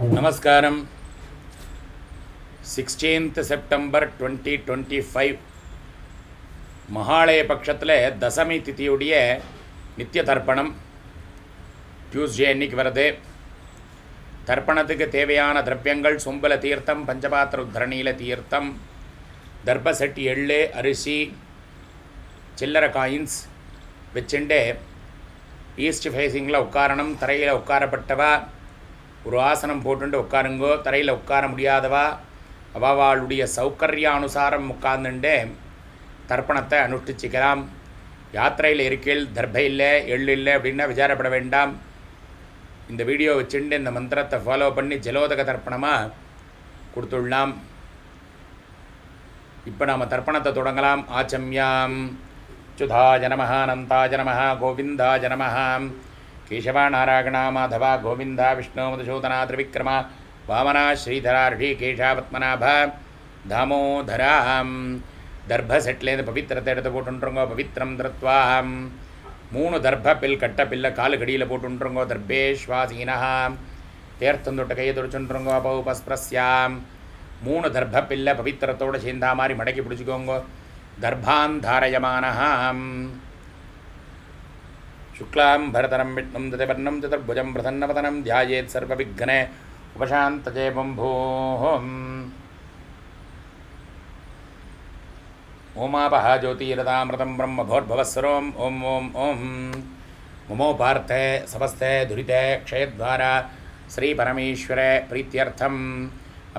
நமஸ்காரம். 16th September 2025 Mahalaya பட்சத்தில் தசமி திதியுடைய நித்திய தர்ப்பணம் டியூஸ்டே அன்னைக்கு வருது. தர்ப்பணத்துக்கு தேவையான திரவியங்கள் சொம்பல தீர்த்தம், பஞ்சபாத்திர உத்தரணியில் தீர்த்தம், தர்பசட்டி, எள்ளு, அரிசி, சில்லறை காயின்ஸ் வச்சுட்டு ஈஸ்ட் ஃபேஸிங்கில் உட்காரணும். தரையில் உட்காரப்பட்டவா ஒரு ஆசனம் போட்டுட்டு உட்காருங்கோ. தரையில் உட்கார முடியாதவா அவளுடைய சௌகரியானுசாரம் உட்கார்ந்துட்டு தர்ப்பணத்தை அனுஷ்டிச்சிக்கலாம். யாத்திரையில் இருக்கையில் தர்பை இல்லை, எள்ளு இல்லை அப்படின்னா விசாரப்பட வேண்டாம். இந்த வீடியோ வச்சுட்டு இந்த மந்திரத்தை ஃபாலோ பண்ணி ஜலோதக தர்ப்பணமாக கொடுத்துடலாம். இப்போ நாம் தர்ப்பணத்தை தொடங்கலாம். ஆச்சம்யாம் சுதாய நமஹ, அனந்தாய நமஹ, கோவிந்தாய நமஹ, கேசவா நாராயணா மாதவா கோவிந்தா விஷ்ணு மதுசூதனா திரிவிக்ரமா வாமனா ஸ்ரீதரா ரிஷிகேஷா பத்மநாப தாமோதரா. தர்ப செட்லேருந்து பவித்திரத்தை எடுத்து போட்டுருங்கோ. பவித்திரம் திருத்வா 3 தர்ப பில் கட்ட பில்லை காலு கடியில் போட்டுருங்கோ. தர்பேஸ்வாசீனா தேர்த்தந்தொட்ட கையை துடிச்சுருங்கோ. பௌபஸ்பிரஸ்யாம் 3 தர்ப பில்லை பவித்திரத்தோடு சேர்ந்தா மாதிரி மடக்கி பிடிச்சிக்கோங்கோ. தர்பான் தாரயமானஹாம் शुक्लां भरतरं विष्णुं दशपर्णं चतुर्भुजं प्रसन्नवदनं ध्यायेत् सर्वविघ्ने उपशान्तये बम्भोः. ओमापः ज्योतिरदामृतं ब्रह्मभोर्भवस्वरोम् ओं ओं ओं ममो पार्थे समस्ते दुरिते क्षयद्वारा श्रीपरमेश्वरे प्रीत्यर्थम्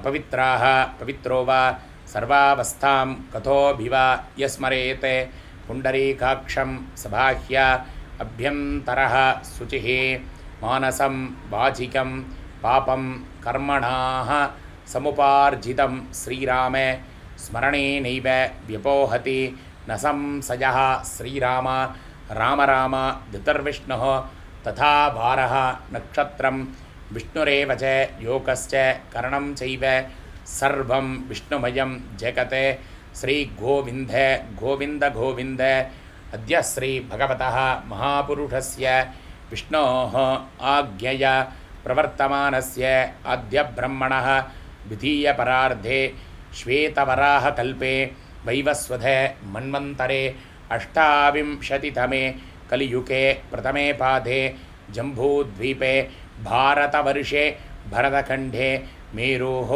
अपवित्राः पवित्रो वा सर्वावस्थां कथोऽभिवा यस्मरेत् पुण्डरीकाक्षं सबाह्य अभ्यन्तरः शुचिः मानसं वाचिकं पापं कर्मणाः समुपार्जितं श्रीरामे स्मरणेनैव व्यपोहति न संशयः. श्रीराम राम राम धृतर्विष्णुः तथा वारः नक्षत्रं विष्णुरेव च योगश्च करणं चैव सर्वं विष्णुमयं जगत्. श्रीगोविन्द गोविन्द गोविन्द. अद्य श्री भगवतः महापुरुषस्य विष्णोः आज्ञया प्रवर्तमानस्य अद्य ब्रह्मणः द्वितीयपरार्धे श्वेतवराहकल्पे वैवस्वते मन्वन्तरे अष्टाविंशतितमे कलियुगे प्रथमे पादे जम्बूद्वीपे भारतवर्षे भरतखण्डे मेरोः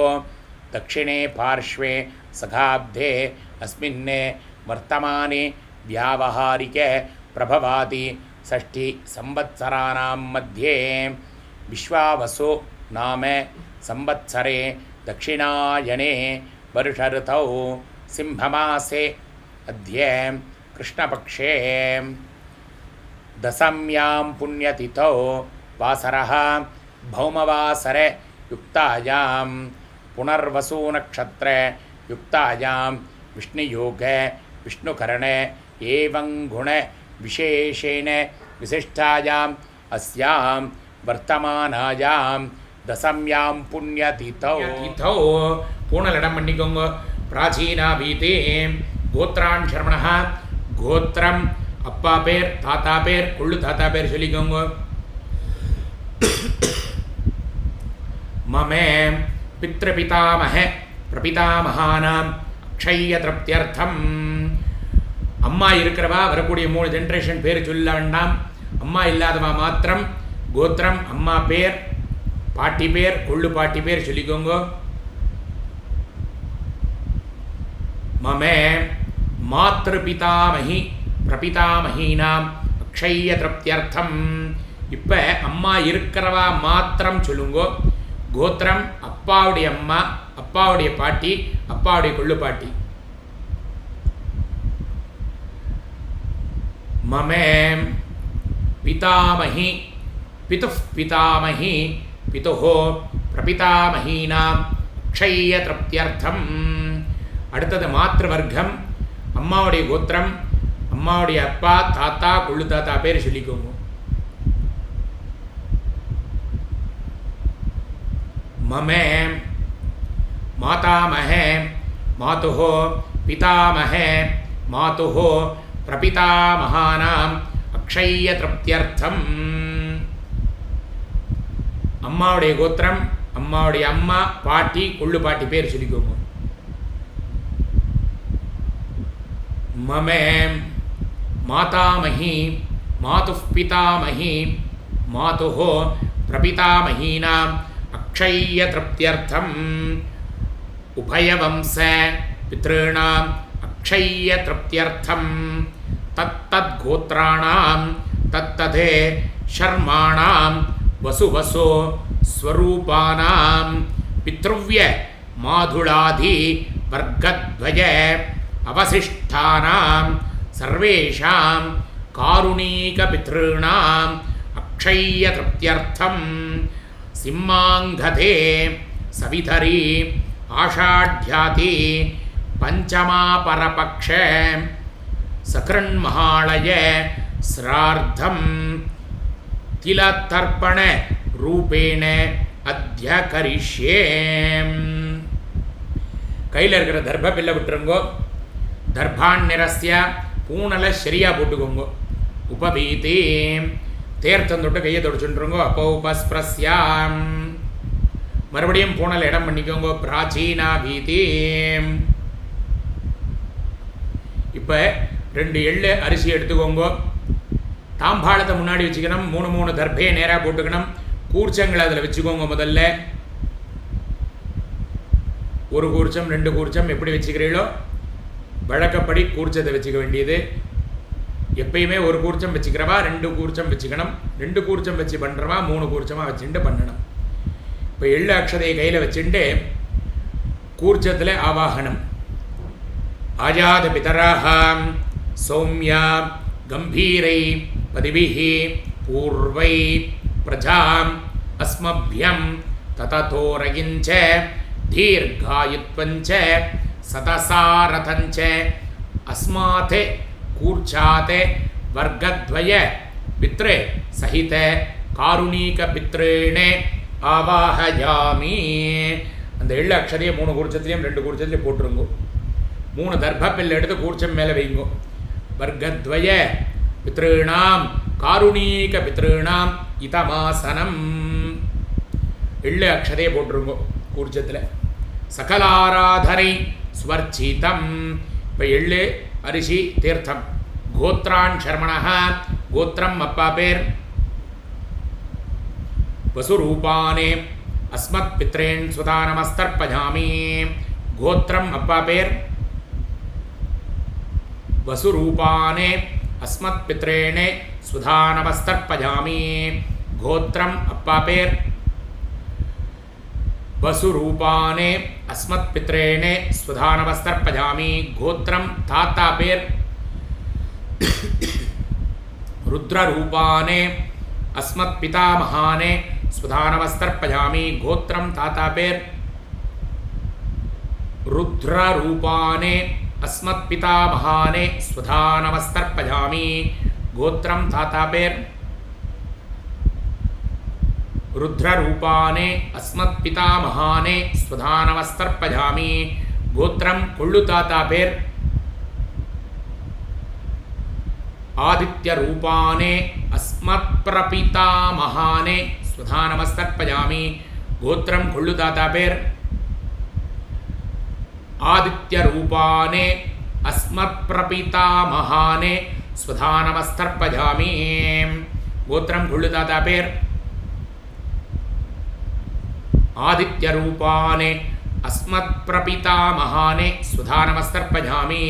दक्षिणे पार्श्वे सखाब्दे अस्मिन् वर्तमाने व्यावहारिके प्रभवाति षष्ठी संवत्सराणां मध्ये विश्वावसु नाम संवत्सरे दक्षिणायने वर्षऋतौ सिंहमासे अद्य कृष्णपक्षे दशम्यां पुण्यतिथौ वासरः भौमवासरे युक्तायां पुनर्वसुनक्षत्रे युक्तायां विष्णुयोगे विष्णुकरणे एवं गुण विशेषेण विशिष्टायाम् अस्यां वर्तमानायां दशम्यां पुण्यतिथौ पूर्णलडं मण्डिकोंगो. प्राचीना भीति गोत्रान् शर्मणः गोत्रम अप्पा पेर ताता पेर कुल्लु ताता पेर चलिकोंगो. ममे पितृपितामहे प्रपितामहानाम् अक्षय्य तृप्त्यर्थम्. அம்மா இருக்கிறவா வரக்கூடிய 3 ஜென்ரேஷன் பேர் சொல்ல வேண்டாம். அம்மா இல்லாதவா மாத்திரம் கோத்திரம், அம்மா பேர், பாட்டி பேர், கொள்ளு பாட்டி பேர் சொல்லிக்கோங்க. மமே மாத்ருபிதாமகி பிரபிதாமகீனாம் அக்ஷய்ய திருப்தியர்த்தம். இப்போ அம்மா இருக்கிறவா மாத்திரம் சொல்லுங்கோ. கோத்திரம் அப்பாவுடைய அம்மா, அப்பாவுடைய பாட்டி, அப்பாவுடைய கொள்ளு பாட்டி. ममे पितामही पितुः पितामही पितुः प्रपितामहीनाम् अक्षय्य तृप्त्यर्थम्. அடுத்தது மாத்ருவர்க்கம். அம்மாவுடைய கோத்திரம், அம்மாவுடைய அப்பா, தாத்தா, கொள்ளு தாத்தா பேர் சொல்லிக்கோங்க. மமே மாதாமஹே மாதுः पितामहे मातुः प्रपितामहानाम् अक्षय्य तृप्त्यर्थम्. அம்மாவுடைய கோத்திரம், அம்மாவுடைய அம்மா பாட்டி கொள்ளு பாட்டி பேர் சொல்லிக்கோங்க. மமே மாதாமஹி மாதுः பிதாமஹி மாதுः பிரபிதாமஹீனாம் அக்ஷய்ய திருப்தியர்த்தம் உபயவம்ச பித்ருணாம் அக்ஷய்ய திருப்தியர்த்தம் தத்தத் கோத்ராணாம் தத்ததே ஷர்மாணாம் வசுவசோ ஸ்வரூபானாம் பித்ருவ்ய மாதுளாதி வர்க்கத்வய அவசிஷ்டானாம் சர்வேஷாம் காருணீக பித்ருணாம் அக்ஷய்ய திருப்தியர்த்தம் சிம்மாங்கதே சவிதரி ஆஷாಢ்யாதி பஞ்சமா பரபக்ஷ சக்ரன்மஹாளய ஸ்ரார்த்தம் திலதர்ப்பண ரூபேண அத்ய கரிஷ்யே. கையில் இருக்கிற தர்ப பில்லை விட்டுருங்கோ. தர்பாண்யரஸ்ய பூனலை சரியாக போட்டுக்கோங்க. உபவீதி தேர்த்தம் தொட்டு கையை தொடச்சுட்டுருங்கோ. அப்போ உபஸ்பிரஸ்யாம் மறுபடியும் பூனல் இடம் பண்ணிக்கோங்க. பிராச்சீனா பீதி. இப்போ 2 எள்ளு அரிசி எடுத்துக்கோங்க. தாம்பாளத்தை முன்னாடி வச்சுக்கணும். 3 தர்பையை நேராக போட்டுக்கணும். கூர்ச்சங்களை அதில் வச்சுக்கோங்க. முதல்ல 1 கூர்ச்சம் 2 கூர்ச்சம் எப்படி வச்சுக்கிறீங்களோ வழக்கப்படி கூர்ச்சத்தை வச்சுக்க வேண்டியது. எப்பயுமே 1 கூர்ச்சம் வச்சுக்கிறவா 2 கூர்ச்சம் வச்சுக்கணும். 2 கூர்ச்சம் வச்சு பண்ணுறவா 3 கூர்ச்சமாக வச்சுட்டு பண்ணணும். இப்போ எள்ளு அக்ஷதையை கையில் வச்சுட்டு கூர்ச்சத்தில் ஆவாகனம். ஆஜாத பிதராஹாம் சௌமியா கம்பீரை பதிபிஹி பூர்வை பிரஜாம் அஸ்மபியம் தததோரகிஞ்ச தீர்காயுத்வஞ்ச சதசாரதஞ்ச அஸ்மாத் கூர்ச்சாத் வர்க்கத்வய பித்ரு சகித காருணீக பித்ருணே ஆவாஹயாமி. அந்த எள்ளு அக்ஷதையை 3 கூர்ச்சத்துலேயும் 2 கூர்ச்சத்துலேயும் போட்டுருங்கோ. 3 தர்பப்பில் எடுத்து கூர்ச்சம் மேலே வைங்கோ. வர்க்கத்வய பித்ருணாம் காருணீக பித்ருணாம் இதமாசனம். எள்ளு அக்ஷதையை போட்டுருங்கோ கூர்ச்சத்தில். சகலாராதனை ஸ்வர்ச்சிதம். இப்போ எள்ளு அரிசி தீர்த்தம். கோத்ரான் சர்மணா கோத்திரம் அப்பா பேர். வசுரூபானே அஸ்மத் பித்ரேன் சுதானமஸ்தர்ப்பயாமி. கோத்திரம் அப்பா பேர். வசுரூபானே அஸ்மத் பித்ரேணே சுதானமஸ்தர்ப்பயாமி. கோத்திரம் அப்பா பேர். வசுரூபானே அஸ்மத் பித்ரேணே ஸ்வதானவஸ்தர்ப்பயாமி. கோத்திரம் தாத்தா பேர். ருத்ரரூபானே அஸ்மத் பிதாமகானே ஸ்வதானவஸ்தர்ப்பயாமி. கோத்திரம் தாத்தா பேர். ருத்ரரூபானே அஸ்மத் பிதாமகானே ஸ்வதானவஸ்தர்ப்பயாமி. கோத்திரம் தாத்தா பேர். ருத்ரரூபானே அஸ்மத் பிதாமகானே ஸ்வதானவஸ்தர்ப்பயாமி. கோத்திரம் கொள்ளு தாத்தா பேர். ஆதித்யரூபானே அஸ்மத் பிரபிதாமகானே ஸ்வதானவஸ்தர்ப்பயாமி. கோத்திரம் கொள்ளு தாத்தா பேர். ஆதித்யரூபானே அஸ்மத் பிரபிதாமகானே ஸ்வதானவஸ்தர்ப்பயாமி. கோத்திரம் கொள்ளு தாத்தா பேர். ஆதித்யரூபானே அஸ்மத் பிரபிதாமகானே ஸ்வதானவஸ்தர்ப்பயாமி.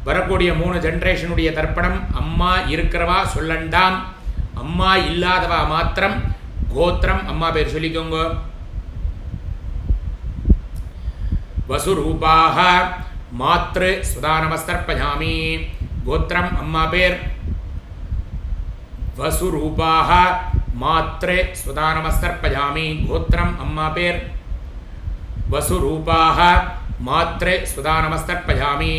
வரக்கூடிய 3 ஜென்ரேஷனுடைய தர்ப்பணம். அம்மா இருக்கிறவா சொல்லண்டாம். அம்மா இல்லாதவா மாத்திரம் கோத்திரம் அம்மா பேர் சொல்லிக்கோங்க. வசுரூபாக மாத்ரு ஸ்வதானவஸ்தர்ப்பயாமி. கோத்திரம் அம்மா பேர். வசுரூபாக மாத்ரு ஸ்வதானவஸ்தர்ப்பயாமி. கோத்திரம் அம்மா பேர். வசுரூபாக மாத்ரு ஸ்வதானவஸ்தர்ப்பயாமி.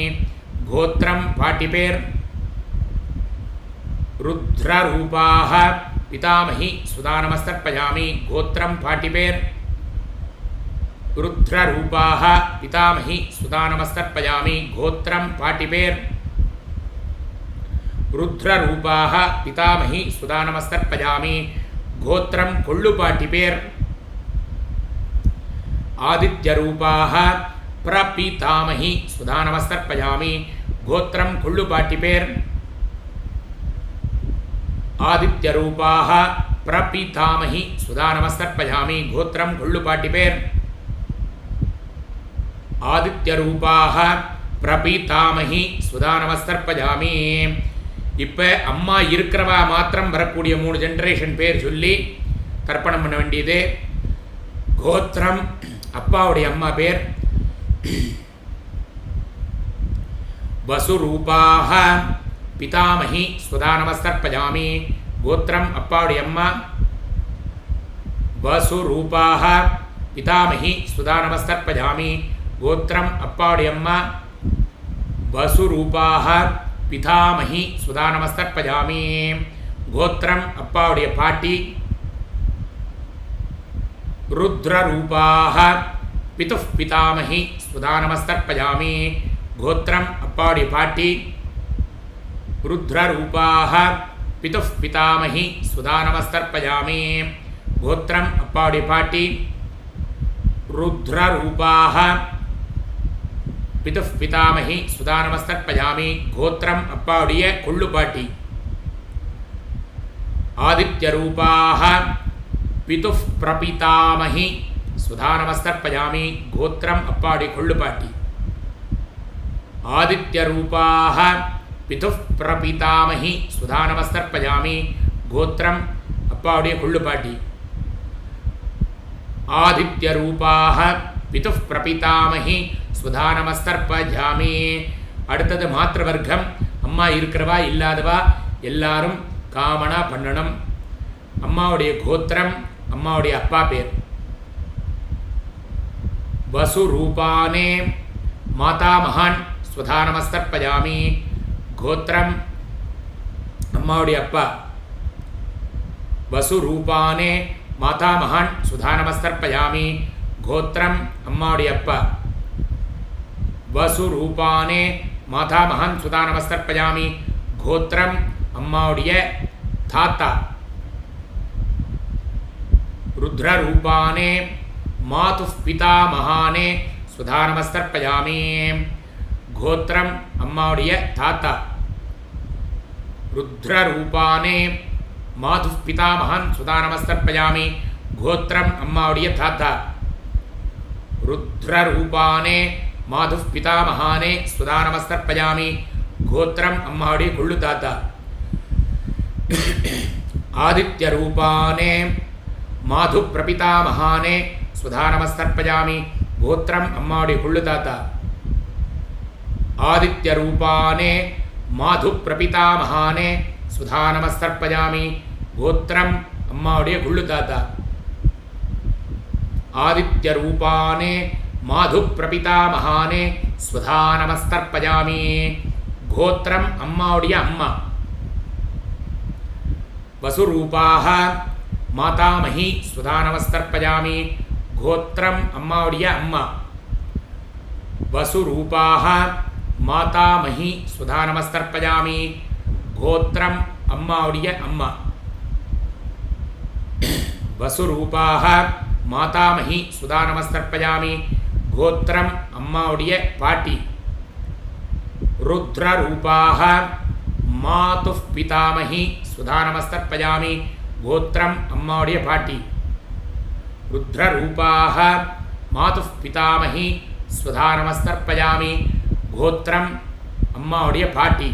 கோத்திரம் பாட்டி பேர். ருத்ரரூபாக பிதாமஹி ஸ்வதானவஸ்தர்ப்பயாமி. கோத்திரம் பாட்டி பேர். ருத்ரரூபாக பிதாமஹி ஸ்வதானவஸ்தர்ப்பயாமி. கோத்திரம் பாட்டி பேர். ருத்ரரூபாக பிதாமஹி ஸ்வதானவஸ்தர்ப்பயாமி. கோத்திரம் கொள்ளு பாட்டி பேர். आदित्यरूपाः प्रपीतामही सुधा नमस्तर्पयामि गोत्रं कुळ्ळुपाट्टिपेर् आदित्यरूपाः प्रपीतामही सुधा नमस्तर्पयामि गोत्रं कुळ्ळुपाट्टिपेर् आदित्यरूपाः प्रपीतामही सुधा नमस्तर्पयामि இப்போ அம்மா இருக்கிறவா மாத்திரம் வரக்கூடிய 3 ஜெனரேஷன் பேர் சொல்லி தர்ப்பணம் பண்ண வேண்டியது. கோத்திரம் அப்பாவுடைய அம்மா பேர் வசுரூபாஹ பிதாமஹி ஸ்வதா நமஸ்தர்ப்பயாமி கோத்திரம் அப்பாவுடைய அம்மா வசுரூபாஹ பிதாமஹி ஸ்வதா நமஸ்தர்ப்பயாமி கோத்திரம் அப்பாவுடைய அம்மா வசுரூபாஹ பிதாமஹி சுதா நமஸ்தர்ப்பயாமி கோத்திரம் அப்பாவுடைய பாட்டி ருத்ரரூபாஹ பிதுஃப் பிதாமஹி சுதா நமஸ்தர்ப்பயாமி கோத்திரம் அப்பாவுடைய பாட்டி ருத்ரரூபாஹ பிதுஃப் பிதாமஹி சுதா நமஸ்தர்ப்பயாமி கோத்திரம் அப்பாவுடைய பாட்டி ருத்ரரூபாஹ पितुः पितामही सुधा नमस्तर्पयामि गोत्रम अप्पावुडिय कोळ्ळुपाट्टी आदित्यरूपाः पितुः प्रपितामही सुधा नमस्तर्पयामि गोत्रम अप्पावुडिय कोळ्ळुपाट्टी आदित्यरूपाः पितुः प्रपितामही सुधा नमस्तर्पयामि गोत्रम अप्पावुडिय कोळ्ळुपाट्टी आदित्यरूपाः पितुः प्रपितामही சுதா நமஸ்தர்ப்பயாமி. அடுத்தது மாத்திர வர்க்கம். அம்மா இருக்கிறவா இல்லாதவா எல்லாரும் காமனா பண்ணணும். அம்மாவுடைய கோத்திரம் அம்மாவுடைய அப்பா பேர் வசுரூபானே மாதா மகான் சுதா நமஸ்தர்ப்பயாமி கோத்திரம் அம்மாவுடைய அப்பா வசுரூபானே மாதா மகான் சுதா நமஸ்தர்ப்பயாமி கோத்திரம் அம்மாவுடைய அப்பா வசுரூபானே மாதா மகான் சுதா நமஸ்தர்ப்பயாமி கோத்திரம் அம்மாவுடைய தாத்தா ருத்ரரூபானே மாதுஃப் பிதா மகானே சுதா நமஸ்தர்ப்பயாமி கோத்திரம் அம்மாவுடைய தாத்தா ருத்ரரூபானே மாதுஃப் பிதா மகான் சுதா நமஸ்தர்ப்பயாமி கோத்திரம் அம்மாவுடைய தாத்தா ருத்ரரூபானே माधुः पितामहाने सुधा नमस्तर्पयामि गोत्रम अम्मावुडिय कोळ्ळु ताता आदित्यरूपाने माधु प्रपितामहाने सुधा नमस्तर्पयामि गोत्रम अम्मावुडिय कोळ्ळु ताता आदित्यरूपाने माधु प्रपितामहाने सुधा नमस्तर्पयामि गोत्रम अम्मावुडिय कोळ्ळु ताता आदित्यरूपाने माधु प्रपितामहाने स्वधा नमस्तर्पयामि गोत्रम अम्मावुडिय अम्मा वसुरूपाः मातामही स्वधा नमस्तर्पयामि गोत्रम अम्मावुडिय अम्मा वसुरूपाः मातामही स्वधा नमस्तर्पयामि गोत्रम अम्मावुडिय अम्मा वसुरूपाः मातामही स्वधा नमस्तर्पयामि गोत्रम अम्मावुडिय पाटी रुद्ररूपाः मातुः पितामही सुधा नमस्तर्पयामि गोत्रम अम्मावुडिय पाटी रुद्ररूपाः मातुः पितामही सुधा नमस्तर्पयामि गोत्रम अम्मावुडिय पाटी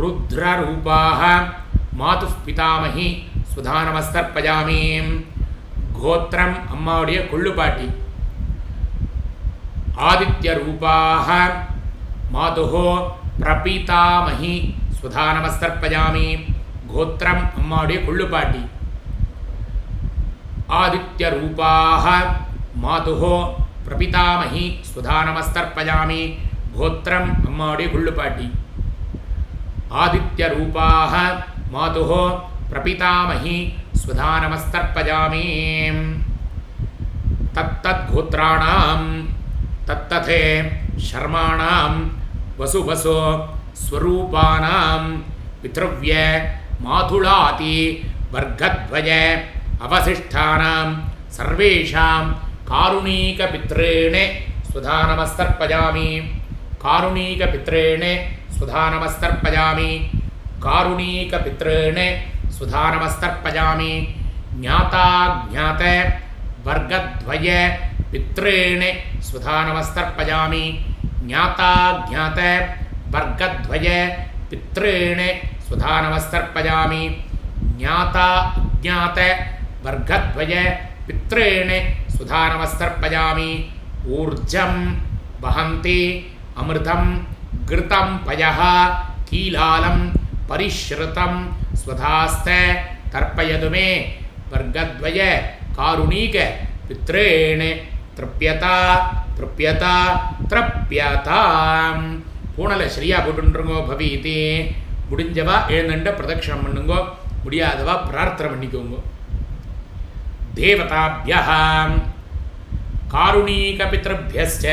रुद्ररूपाः मातुः पितामही सुधा नमस्तर्पयामि गोत्रम अम्मावुडिय कोळ्ळुपाट्टी आदित्यरूपाः मातुः प्रपीतामही सुधा नमस्तर्पयामि गोत्रम अम्मावुडिय कोळ्ळुपाट्टी आदित्यरूपाः मातुः प्रपीतामही सुधा नमस्तर्पयामि गोत्रम अम्मावुडिय कोळ्ळुपाट्टी आदित्यरूपाः मातुः प्रपीतामही सुधा नमस्तर्पयामि तत्तद्गोत्राणां तत्तथे शर्माणां वसुवसो स्वरूपानां पितृव्य मातुलाति वर्गद्वय अवशिष्टानां सर्वेषां कारुणीकपितॄणे स्वधा नमस्तर्पयामि कारुणीकपितॄणे स्वधा नमस्तर्पयामि कारुणीकपितॄणे स्वधा नमस्तर्पयामि ज्ञाता ज्ञात वर्गद्वय पितॄणे स्वधा नमस्तर्पयामि ज्ञाता ज्ञात वर्गद्वय पितॄणे स्वधा नमस्तर्पयामि ज्ञाता ज्ञात वर्गद्वय पितॄणे स्वधा नमस्तर्पयामि ऊर्जं वहन्ति अमृतं घृतं पयः कीलालं परिश्रुतं स्वधास्ते तर्पयतु मे वर्गद्वय कारुणीक पितॄणे तृप्यता तृप्यता तृप्यताम् பூனலை சரியா போட்டுருங்கோ பவிதி முடிஞ்சவா எழுந்துட்டு பிரதட்சணம் பண்ணுங்கோ முடியாதவா பிரார்த்தனை பண்ணிக்கோங்க தேவதாபியः காருணீகபித்ருभ्यश्च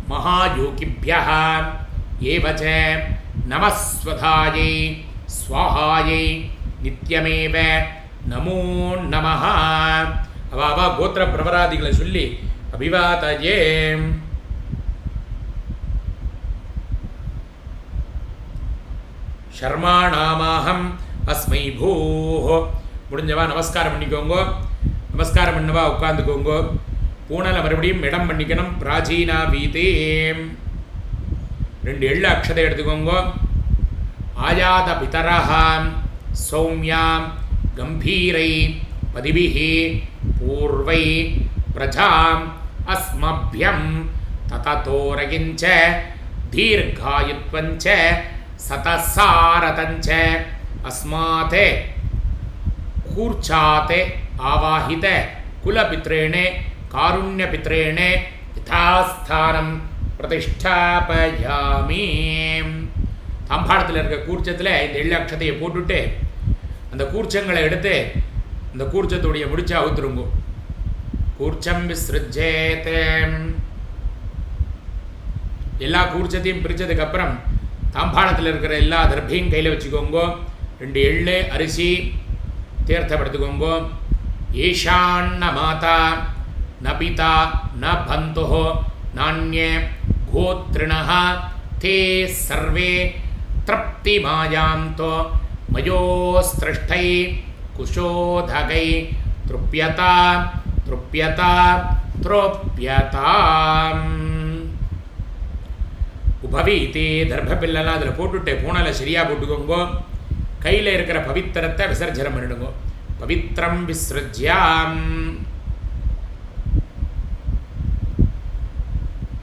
மகாயோகிभ्यः ஏவ ச நமஸ்வதாயை ஸ்வாஹாயை நித்யமேவ நமோ நமः அவ கோத்திர பிரபராதிகளை சொல்லி அபிவாதயே शर्माणामाहम् अस्मै भूः முடிஞ்சவா நமஸ்காரம் பண்ணிக்கோங்க நமஸ்காரம் பண்ணவா உட்கார்ந்துக்கோங்க பூனலை மறுபடியும் இடம் பண்ணிக்கணும் பிராச்சீனா வீதே 2 எள்ளு அக்ஷதை எடுத்துக்கோங்க ஆயாத பிதரஹ சௌம்யாம் கம்பீரை பதிபிஹி பூர்வை பிரஜாம் அஸ்மப்யம் தததோரகிஞ்ச தீர்காயுத்வஞ்ச सतसारतंच अस्माते कूर्चाते आवाहित कुलपित्रेणे कारुण्यपित्रेणे यथास्थानं प्रतिष्ठापयामि தாம்பாளத்தில் இருக்க கூர்ச்சத்தில் இந்த எள்ளு அக்ஷதையை போட்டுட்டு அந்த கூர்ச்சங்களை எடுத்து அந்த கூர்ச்சத்துடைய முடிச்சா அவுத்துருங்கோ கூர்ச்சம் விஸ்ருஜேத் எல்லா கூர்ச்சத்தையும் பிரித்ததுக்கு அப்புறம் தாம்பாளத்தில் இருக்கிற எல்லா தர்பையும் கையில் வச்சுக்கோங்க 2 எள்ளு அரிசி தீர்த்தப்படுத்துக்கோங்க ஏஷான்ன மாதா ந பிதா ந பந்துஹோ நான்யே கோத்ரிணः தே சர்வே த்ரப்திமாயாந்தோ மயோஸ்திருஷ்டை குஷோதகை த்ருப்யதா த்ருப்யதா த்ரோப்யதாம் உபவீதி தர்பப்பில்லாம் அதில் போட்டுட்டு பூனலை சரியாக போட்டுக்கோங்கோ கையில் இருக்கிற பவித்திரத்தை விசர்ஜனம் பண்ணிடுங்கோ பவித்திரம் விஸ்ருஜ்யாம்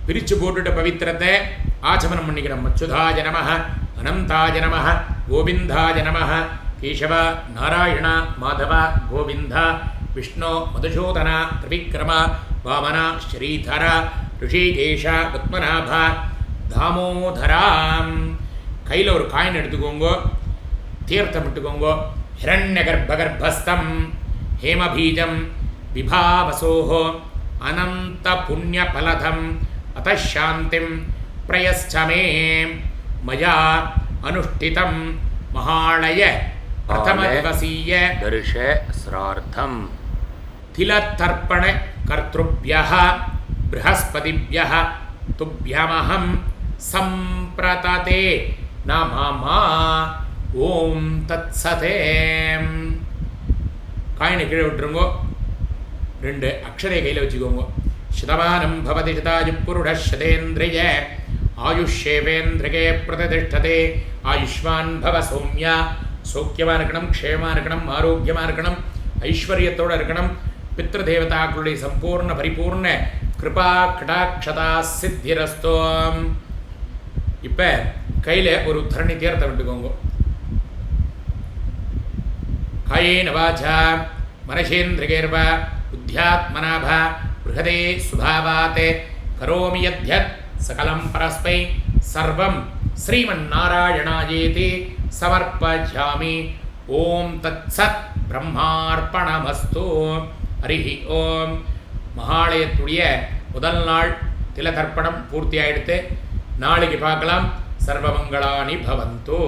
பிரித்து போட்டுட்டு பவித்திரத்தை ஆச்சமனம் பண்ணிக்கணும் அச்சுதாய நமः அனந்தாய நமः கோவிந்தாய நமः கேசவ நாராயண மாதவ கோவிந்த விஷ்ணு மதுசூதன திரிவிக்ரம வாமன ஸ்ரீதர ரிஷிகேஷ பத்மநாப தாமோதராம் கையில் ஒரு காயின் எடுத்துக்கோங்கோ தீர்த்தம் விட்டுக்கோங்கோ ஹிரண்ய கர்ப்பஸ்தம் ஹேமபீஜம் விபாவசோஹோ அனந்த புண்ணிய பலதம் அதாந்திம் பிரயஸ்சமே மயா அனுஷ்டிதம் மகாளய பிரதம திவசீய தர்ஷ ஸ்ரார்த்தம் திலத்தர்ப்பண கர்த்ருப்யः ப்ரஹஸ்பதிப்யः துப்யமஹம் சம்பிரததே நமமா ஓம் தத்சதே காயினை கீழே விட்டுருங்கோ 2 அக்ஷரை கையில் வச்சுக்கோங்க शतमानं भवति शतायुः शतेन्द्रिय आयुष्येवेन्द्रिये प्रतिष्ठते आयुष्मान् भव सौम्या सौख्यமாக இருக்கணும் க்ஷேமமாக இருக்கணும் ஆரோக்கியமாக இருக்கணும் ஐஸ்வர்யத்தோடு இருக்கணும் பித்ருதேவதாக்களுடைய சம்பூர்ண பரிபூர்ண கிருபா கடாட்சதா சித்திரஸ்தோம். இப்போ கையில் ஒரு உத்தரணி தீர்த்த விட்டுக்கோங்க. காயேன வாசா மனசேந்திரியேர்வ புத்தியாத்மனாப बृहदे सुभावाते करोमि यद्यत् सकलं परस्मै सर्वं श्रीमन्नारायणायेति समर्पयामि. ओम तत्सत् ब्रह्मार्पणमस्तु. हरिः ओम. மகாலயத்துடைய முதல் நாள் திலதர்ப்பணம் பூர்த்தி ஆயிடுத்து. நாளைக்கு பார்க்கலாம். சர்வமங்களானி பவந்து.